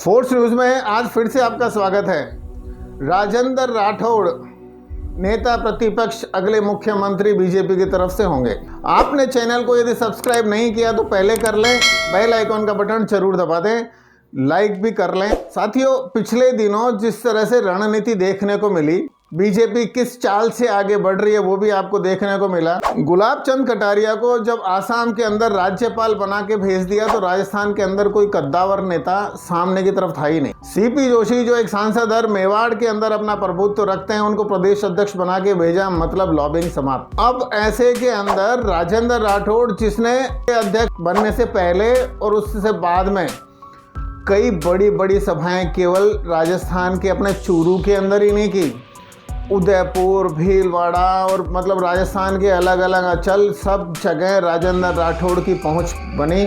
Force news में आज फिर से आपका स्वागत है। राजेंद्र राठौड़ नेता प्रतिपक्ष अगले मुख्यमंत्री बीजेपी की तरफ से होंगे। आपने चैनल को यदि सब्सक्राइब नहीं किया तो पहले कर लें, बेल आइकॉन का बटन जरूर दबा दें, लाइक भी कर लें। साथियों, पिछले दिनों जिस तरह से रणनीति देखने को मिली, बीजेपी किस चाल से आगे बढ़ रही है वो भी आपको देखने को मिला। गुलाब चंद कटारिया को जब आसाम के अंदर राज्यपाल बना के भेज दिया तो राजस्थान के अंदर कोई कद्दावर नेता सामने की तरफ था ही नहीं। सीपी जोशी जो एक सांसद और मेवाड़ के अंदर अपना प्रभुत्व रखते हैं, उनको प्रदेश अध्यक्ष बना के भेजा, मतलब लॉबिंग समाप्त। अब ऐसे के अंदर राजेंद्र राठौड़, जिसने अध्यक्ष बनने से पहले और उससे बाद में कई बड़ी बड़ी सभाएं केवल राजस्थान के अपने चूरू के अंदर ही नहीं की, उदयपुर, भीलवाड़ा और मतलब राजस्थान के अलग अलग अंचल, सब जगह राजेंद्र राठौड़ की पहुंच बनी।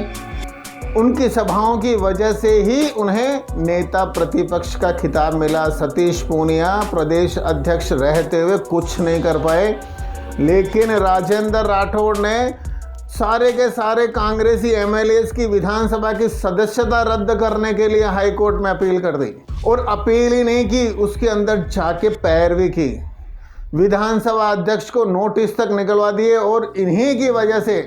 उनकी सभाओं की वजह से ही उन्हें नेता प्रतिपक्ष का खिताब मिला। सतीश पूनिया प्रदेश अध्यक्ष रहते हुए कुछ नहीं कर पाए, लेकिन राजेंद्र राठौड़ ने सारे के सारे कांग्रेसी एमएलएस की विधानसभा की सदस्यता रद्द करने के लिए हाईकोर्ट में अपील कर दी। और अपील ही नहीं की, उसके अंदर जाके पैरवी की, विधानसभा अध्यक्ष को नोटिस तक निकलवा दिए। और इन्हीं की वजह से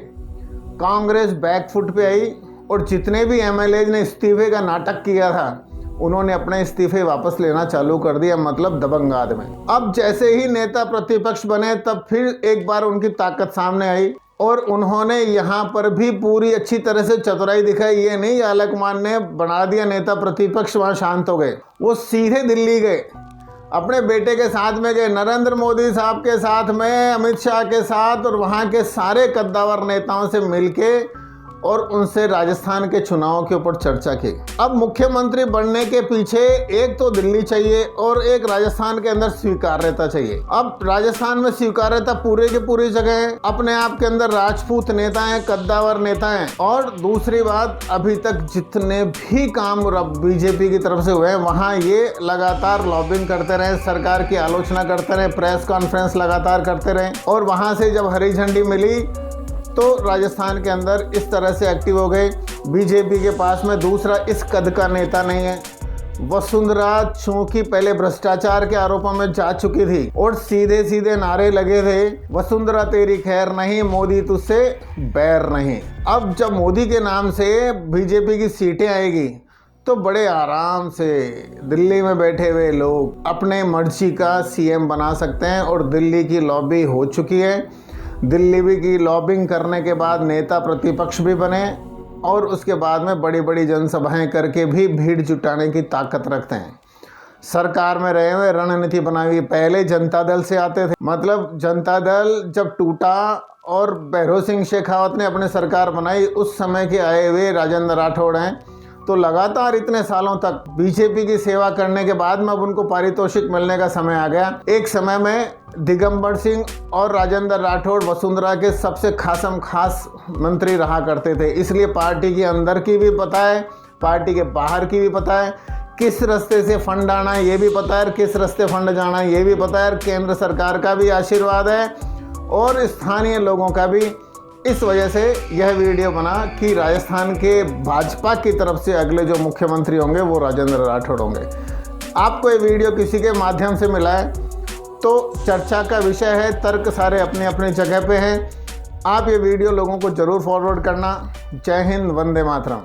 कांग्रेस बैकफुट पे आई और जितने भी एमएलए ने इस्तीफे का नाटक किया था, उन्होंने अपने इस्तीफे वापस लेना चालू कर दिया, मतलब दबंग आदमी। अब जैसे ही नेता प्रतिपक्ष बने, तब फिर एक बार उनकी ताकत सामने आई और उन्होंने यहाँ पर भी पूरी अच्छी तरह से चतुराई दिखाई। ये नहीं आलकमान ने बना दिया नेता प्रतिपक्ष, वहाँ शांत हो गए। वो सीधे दिल्ली गए, अपने बेटे के साथ में गए, नरेंद्र मोदी साहब के साथ में, अमित शाह के साथ, और वहाँ के सारे कद्दावर नेताओं से मिलके और उनसे राजस्थान के चुनाव के ऊपर चर्चा की। अब मुख्यमंत्री बनने के पीछे एक तो दिल्ली चाहिए और एक राजस्थान के अंदर स्वीकार्यता चाहिए। अब राजस्थान में स्वीकार्यता पूरे के पूरी जगह है, अपने आप के अंदर राजपूत नेता हैं, कद्दावर नेता हैं। और दूसरी बात, अभी तक जितने भी काम बीजेपी की तरफ से हुए हैं, वहाँ ये लगातार लॉबिंग करते रहे, सरकार की आलोचना करते रहे, प्रेस कॉन्फ्रेंस लगातार करते रहे। और वहाँ से जब हरी झंडी मिली तो राजस्थान के अंदर इस तरह से एक्टिव हो गए। बीजेपी के पास में दूसरा इस कद का नेता नहीं है। वसुंधरा चूंकि पहले भ्रष्टाचार के आरोपों में जा चुकी थी और सीधे सीधे नारे लगे थे, वसुंधरा तेरी खैर नहीं, मोदी तुझसे बैर नहीं। अब जब मोदी के नाम से बीजेपी की सीटें आएगी तो बड़े आराम से दिल्ली में बैठे हुए लोग अपने मर्जी का सीएम बना सकते हैं। और दिल्ली की लॉबी हो चुकी है। दिल्ली की लॉबिंग करने के बाद नेता प्रतिपक्ष भी बने और उसके बाद में बड़ी बड़ी जनसभाएं करके भी भीड़ जुटाने की ताकत रखते हैं। सरकार में रहे हुए रणनीति बनाई हुई, पहले जनता दल से आते थे, मतलब जनता दल जब टूटा और भैरों सिंह शेखावत ने अपनी सरकार बनाई, उस समय के आए हुए राजेंद्र राठौड़ हैं। तो लगातार इतने सालों तक बीजेपी की सेवा करने के बाद में अब उनको पारितोषिक मिलने का समय आ गया। एक समय में दिगंबर सिंह और राजेंद्र राठौड़ वसुंधरा के सबसे खासम खास मंत्री रहा करते थे, इसलिए पार्टी के अंदर की भी पता है, पार्टी के बाहर की भी पता है, किस रास्ते से फंड आना है ये भी पता है, किस रास्ते फंड जाना है ये भी पता है। केंद्र सरकार का भी आशीर्वाद है और स्थानीय लोगों का भी। इस वजह से यह वीडियो बना कि राजस्थान के भाजपा की तरफ से अगले जो मुख्यमंत्री होंगे वो राजेंद्र राठौड़ होंगे। आपको ये वीडियो किसी के माध्यम से मिला है तो चर्चा का विषय है, तर्क सारे अपनी अपनी जगह पे हैं। आप ये वीडियो लोगों को ज़रूर फॉरवर्ड करना। जय हिंद, वंदे मातरम।